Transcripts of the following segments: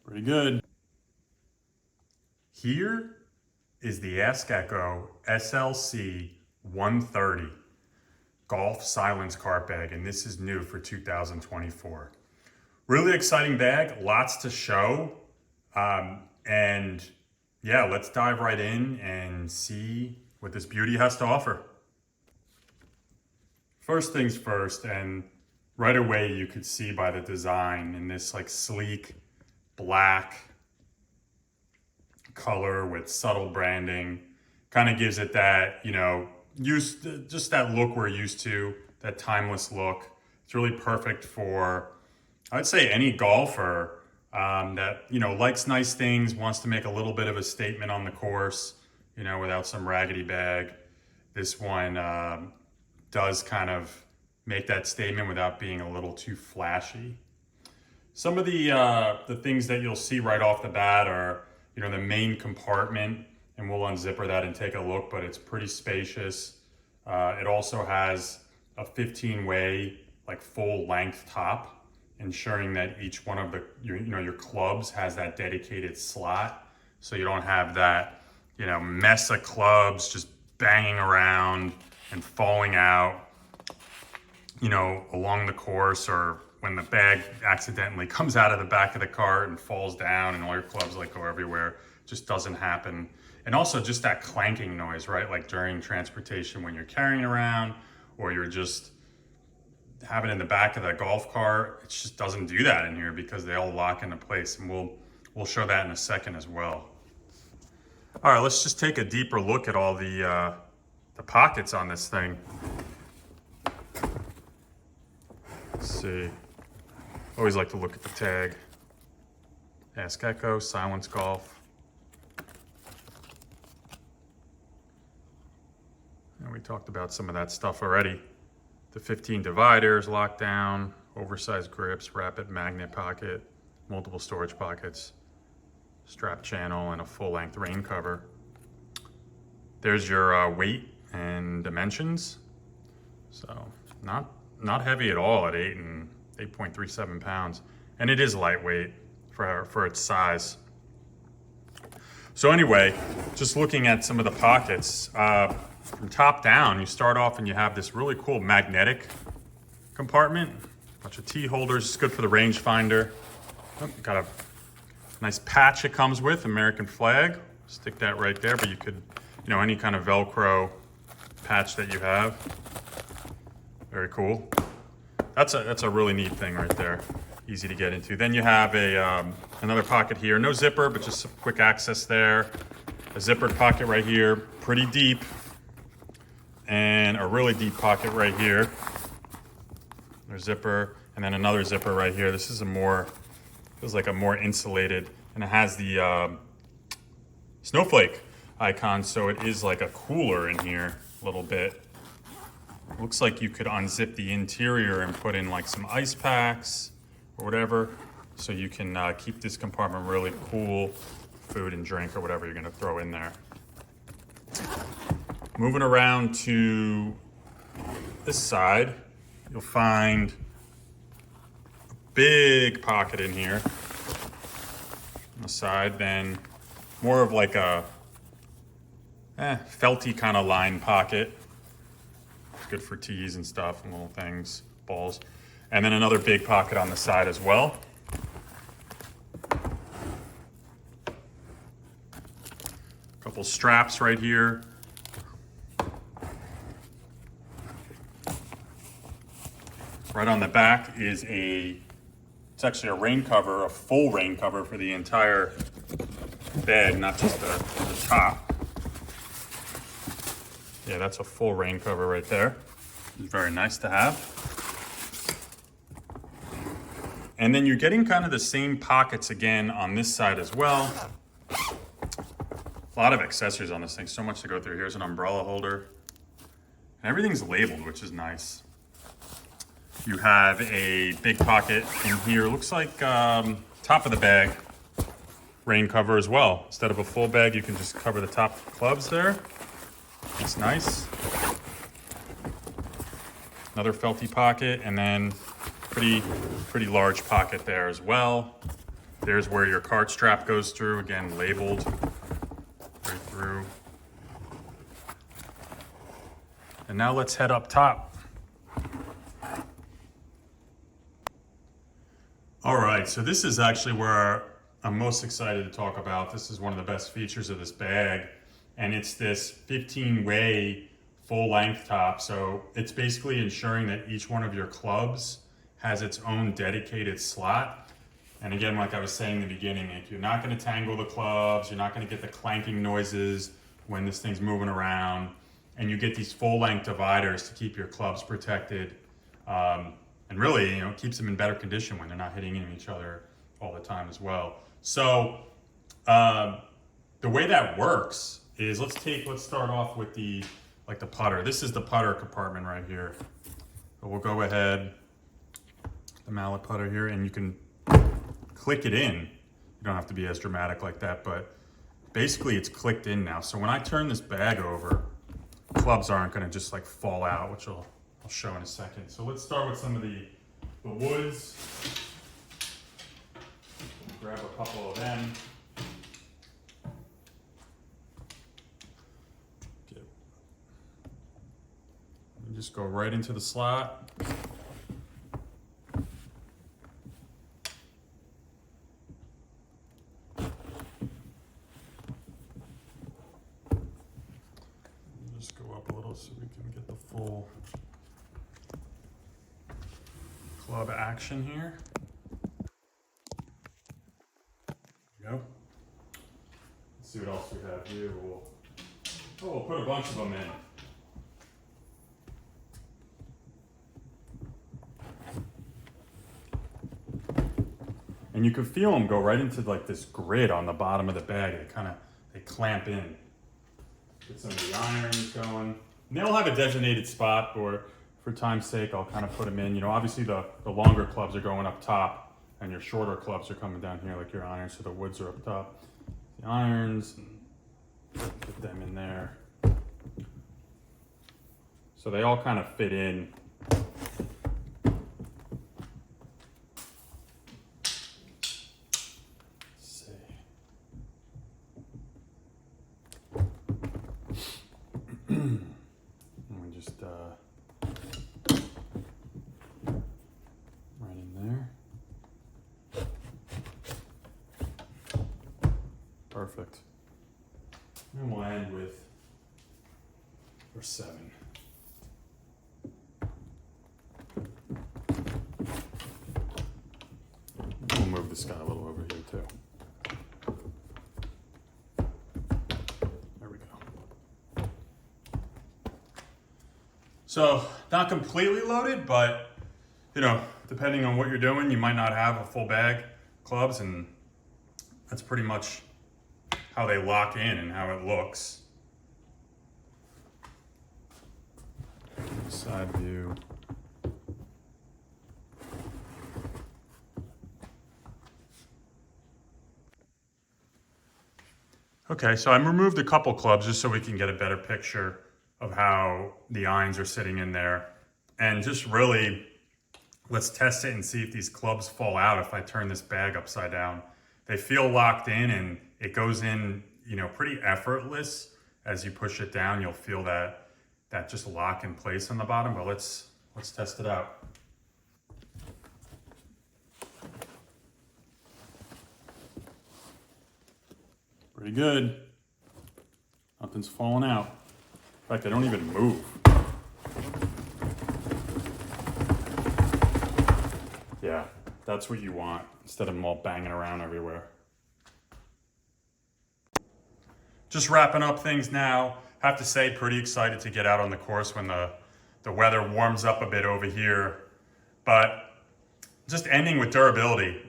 Pretty good. Here is the ASKECHO SLC-130 golf silence cart bag, and this is new for 2024. Really exciting bag, lots to show. And yeah, let's dive right in and see what this beauty has to offer. First things first, and right away you could see by the design in this like sleek black color with subtle branding, kind of gives it that, you know, just that look we're used to, that timeless look. It's really perfect for, I'd say, any golfer that, you know, likes nice things, wants to make a little bit of a statement on the course, you know, without some raggedy bag. This one does kind of make that statement without being a little too flashy. Some of the things that you'll see right off the bat are, you know, the main compartment, and we'll unzipper that and take a look, but it's pretty spacious. It also has a 15-way, like full length top, ensuring that each one of your clubs has that dedicated slot. So you don't have that, you know, mess of clubs just banging around and falling out, you know, along the course, or when the bag accidentally comes out of the back of the cart and falls down and all your clubs like go everywhere. Just doesn't happen. And also just that clanking noise, right? Like during transportation when you're carrying around, or you're just having it in the back of the golf cart, it just doesn't do that in here because they all lock into place. And we'll show that in a second as well. All right, let's just take a deeper look at all the pockets on this thing. Let's see. Always like to look at the tag. ASKECHO, silence golf. And we talked about some of that stuff already. The 15 dividers, lockdown, oversized grips, rapid magnet pocket, multiple storage pockets, strap channel, and a full-length rain cover. There's your weight and dimensions. So not heavy at all at 8.37 pounds, and it is lightweight for its size. So anyway, just looking at some of the pockets, from top down, you start off and you have this really cool magnetic compartment, bunch of T holders. It's good for the rangefinder. Got a nice patch it comes with, American flag. Stick that right there, but you could, you know, any kind of Velcro patch that you have. Very cool. That's a really neat thing right there. Easy to get into. Then you have another pocket here. No zipper, but just some quick access there. A zippered pocket right here, pretty deep. And a really deep pocket right here. There's zipper, and then another zipper right here. This is feels like a more insulated, and it has the snowflake icon, so it is like a cooler in here a little bit. Looks like you could unzip the interior and put in like some ice packs or whatever, so you can keep this compartment really cool, food and drink or whatever you're gonna throw in there. Moving around to this side, you'll find a big pocket in here on the side, then more of like a felty kind of lined pocket. Good for tees and stuff and little things, balls. And then another big pocket on the side as well. A couple straps right here. Right on the back is it's actually a rain cover, a full rain cover for the entire bag, not just the top. Yeah, that's a full rain cover right there. It's very nice to have. And then you're getting kind of the same pockets again on this side as well. A lot of accessories on this thing, so much to go through. Here's an umbrella holder. And everything's labeled, which is nice. You have a big pocket in here. Looks like top of the bag rain cover as well. Instead of a full bag, you can just cover the top clubs there. It's nice. Another felty pocket, and then pretty large pocket there as well. There's where your cart strap goes through, again, labeled right through. And now let's head up top. All right, so this is actually where I'm most excited to talk about. This is one of the best features of this bag, and it's this 15-way full-length top. So it's basically ensuring that each one of your clubs has its own dedicated slot. And again, like I was saying in the beginning, like you're not going to tangle the clubs, you're not going to get the clanking noises when this thing's moving around, and you get these full-length dividers to keep your clubs protected. And really, you know, it keeps them in better condition when they're not hitting into each other all the time as well. So the way that works is, let's start off with the putter. This is the putter compartment right here. So we'll go ahead, the mallet putter here, and you can click it in. You don't have to be as dramatic like that, but basically it's clicked in now. So when I turn this bag over, clubs aren't gonna just like fall out, which I'll show in a second. So let's start with some of the woods. Grab a couple of them. Just go right into the slot. Just go up a little so we can get the full club action here. There we go. Let's see what else we have here. We'll put a bunch of them in. And you can feel them go right into like this grid on the bottom of the bag. They clamp in. Get some of the irons going. And they'll have a designated spot, or for time's sake, I'll kind of put them in. You know, obviously the longer clubs are going up top, and your shorter clubs are coming down here like your irons, so the woods are up top. The irons, and put them in there. So they all kind of fit in. Right in there. Perfect. And we'll end with for 7. We'll move this guy a little over here too. There we go. So, not completely loaded, but you know, depending on what you're doing, you might not have a full bag clubs, and that's pretty much how they lock in and how it looks. Side view. Okay, so I removed a couple clubs just so we can get a better picture of how the irons are sitting in there. And just really, let's test it and see if these clubs fall out if I turn this bag upside down. They feel locked in, and it goes in, you know, pretty effortless. As you push it down, you'll feel that just lock in place on the bottom, but let's test it out. Pretty good. Nothing's falling out. In fact, they don't even move. Yeah, that's what you want, instead of them all banging around everywhere. Just wrapping up things now. Have to say, pretty excited to get out on the course when the weather warms up a bit over here. But just ending with durability.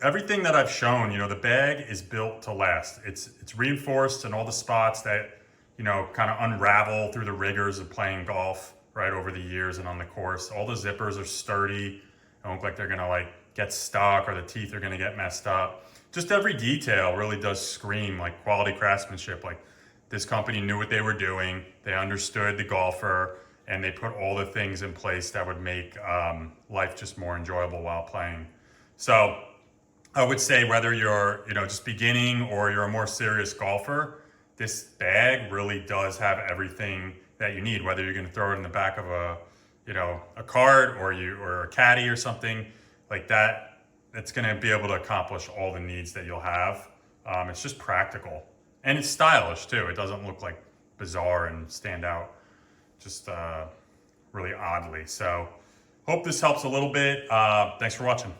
Everything that I've shown, you know, the bag is built to last. It's reinforced in all the spots that, you know, kind of unravel through the rigors of playing golf, right, over the years and on the course. All the zippers are sturdy. Don't look like they're gonna like get stuck or the teeth are gonna get messed up. Just every detail really does scream like quality craftsmanship. Like, this company knew what they were doing. They understood the golfer, and they put all the things in place that would make life just more enjoyable while playing. So I would say whether you're, just beginning or you're a more serious golfer, this bag really does have everything that you need. Whether you're going to throw it in the back of a cart or a caddy or something like that, it's going to be able to accomplish all the needs that you'll have. It's just practical and it's stylish too. It doesn't look like bizarre and stand out just really oddly. So hope this helps a little bit. Thanks for watching.